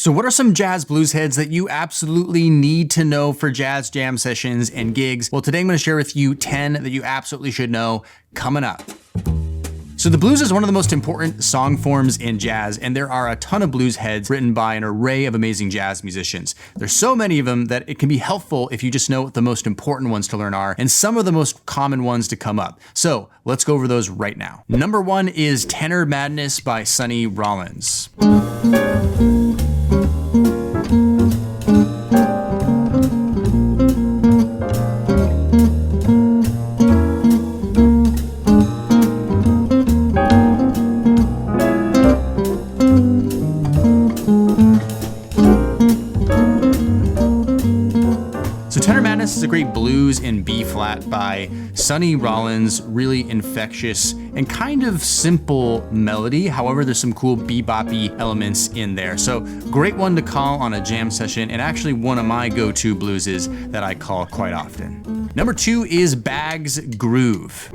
So what are some jazz blues heads that you absolutely need to know for jazz jam sessions and gigs? Well, today I'm going to share with you 10 that you absolutely should know coming up. So the blues is one of the most important song forms in jazz, and there are a ton of blues heads written by an array of amazing jazz musicians. There's so many of them that it can be helpful if you just know what the most important ones to learn are and some of the most common ones to come up. So let's go over those right now. Number 1 is Tenor Madness by Sonny Rollins. This is a great blues in B flat by Sonny Rollins, really infectious and kind of simple melody. However, there's some cool bebop-y elements in there. So great one to call on a jam session, and actually one of my go-to blueses that I call quite often. Number 2 is Bag's Groove.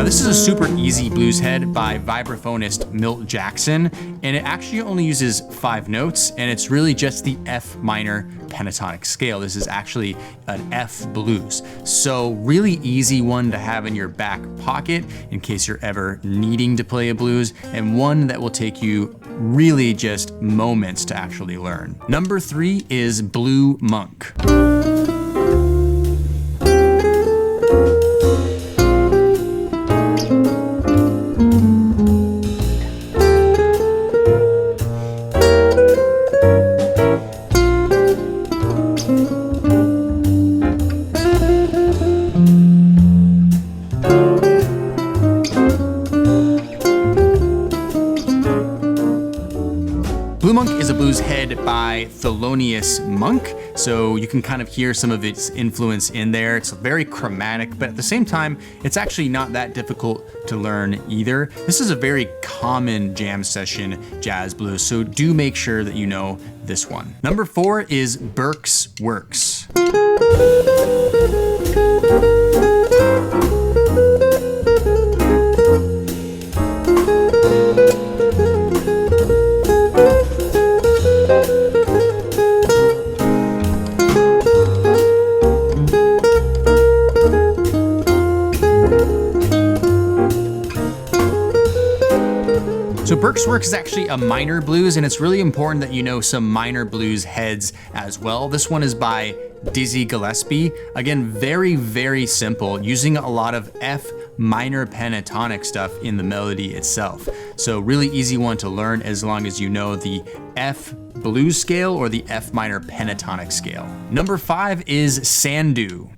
This is a super easy blues head by vibraphonist Milt Jackson, and it actually only uses 5 notes, and it's really just the F minor pentatonic scale. This is actually an F blues. So really easy one to have in your back pocket in case you're ever needing to play a blues, and one that will take you really just moments to actually learn. Number 3 is Blue Monk. Blue Monk is a blues head by Thelonious Monk, so you can kind of hear some of its influence in there. It's very chromatic, but at the same time, it's actually not that difficult to learn either. This is a very common jam session jazz blues, so do make sure that you know this one. Number 4 is Burke's Works. So Burke's Works is actually a minor blues, and it's really important that you know some minor blues heads as well. This one is by Dizzy Gillespie. Again, very, very simple, using a lot of F minor pentatonic stuff in the melody itself. So really easy one to learn as long as you know the F blues scale or the F minor pentatonic scale. Number 5 is Sandu.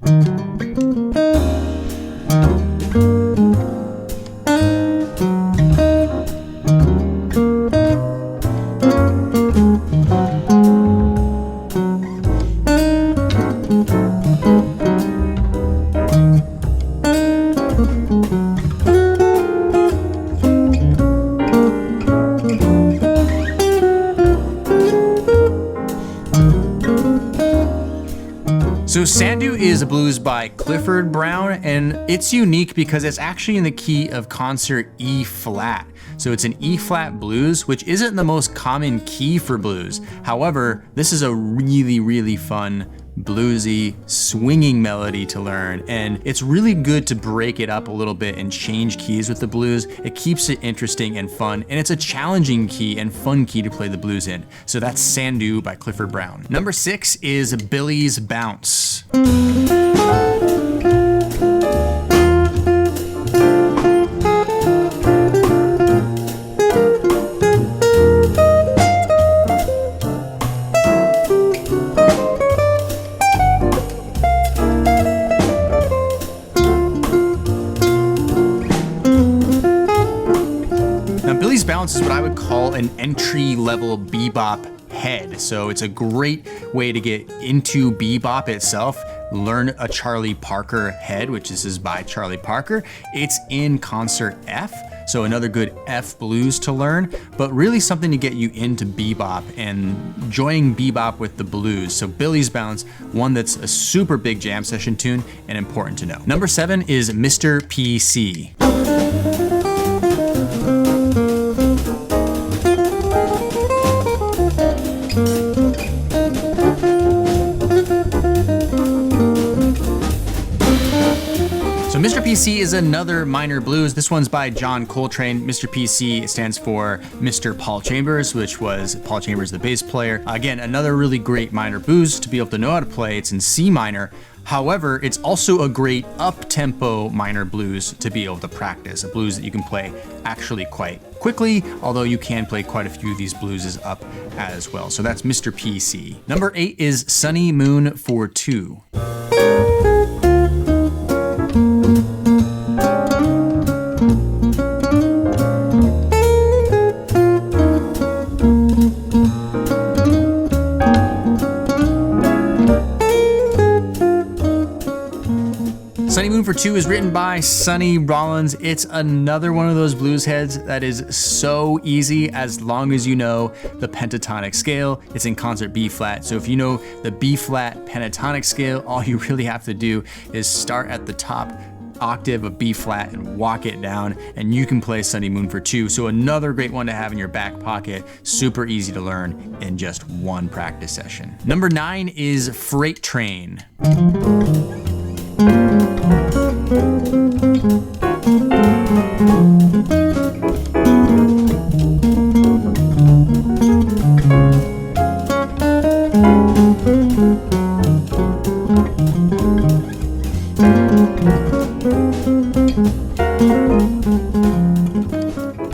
So Sandu is a blues by Clifford Brown, and it's unique because it's actually in the key of concert E flat. So it's an E flat blues, which isn't the most common key for blues. However, this is a really, really fun bluesy, swinging melody to learn, and it's really good to break it up a little bit and change keys with the blues. It keeps it interesting and fun, and it's a challenging key and fun key to play the blues in. So that's Sandu by Clifford Brown. Number 6 is Billy's Bounce. Billy's Bounce is what I would call an entry-level bebop head. So it's a great way to get into bebop itself. Learn a Charlie Parker head, which this is by Charlie Parker. It's in concert F. so another good F blues to learn, but really something to get you into bebop and joining bebop with the blues. So Billy's Bounce, one that's a super big jam session tune and important to know. Number 7 is Mr. PC. So Mr. PC is another minor blues. This one's by John Coltrane. Mr. PC stands for Mr. Paul Chambers, which was Paul Chambers, the bass player. Again, another really great minor blues to be able to know how to play. It's in C minor. However, it's also a great up-tempo minor blues to be able to practice, a blues that you can play actually quite quickly, although you can play quite a few of these blueses up as well. So that's Mr. PC. Number 8 is Sunny Moon for 2. Sunny Moon for 2 is written by Sonny Rollins. It's another one of those blues heads that is so easy as long as you know the pentatonic scale. It's in concert B flat. So if you know the B flat pentatonic scale, all you really have to do is start at the top octave of B flat and walk it down, and you can play Sunny Moon for 2. So another great one to have in your back pocket, super easy to learn in just one practice session. Number 9 is Freight Train.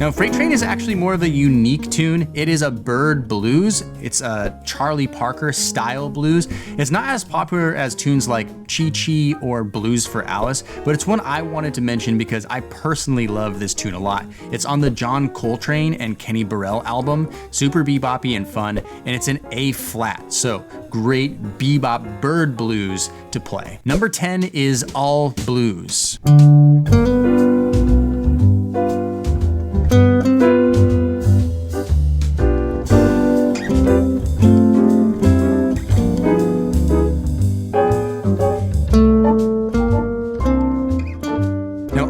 Now, Freight Train is actually more of a unique tune. It is a bird blues. It's a Charlie Parker style blues. It's not as popular as tunes like Chi Chi or Blues for Alice, but it's one I wanted to mention because I personally love this tune a lot. It's on the John Coltrane and Kenny Burrell album, super bebop-y and fun, and it's in A flat. So great bebop bird blues to play. Number 10 is All Blues.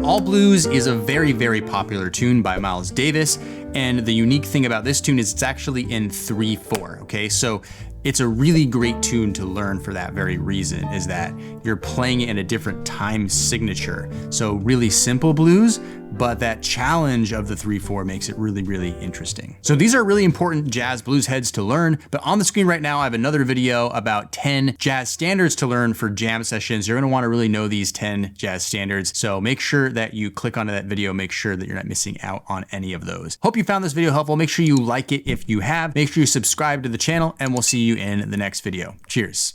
All Blues is a very, very popular tune by Miles Davis, and the unique thing about this tune is it's actually in 3/4, okay? So it's a really great tune to learn for that very reason, is that you're playing it in a different time signature. So really simple blues, but that challenge of the 3/4 makes it really, really interesting. So these are really important jazz blues heads to learn, but on the screen right now, I have another video about 10 jazz standards to learn for jam sessions. You're gonna wanna really know these 10 jazz standards. So make sure that you click onto that video, make sure that you're not missing out on any of those. Hope you found this video helpful. Make sure you like it if you have. Make sure you subscribe to the channel, and we'll see you in the next video. Cheers.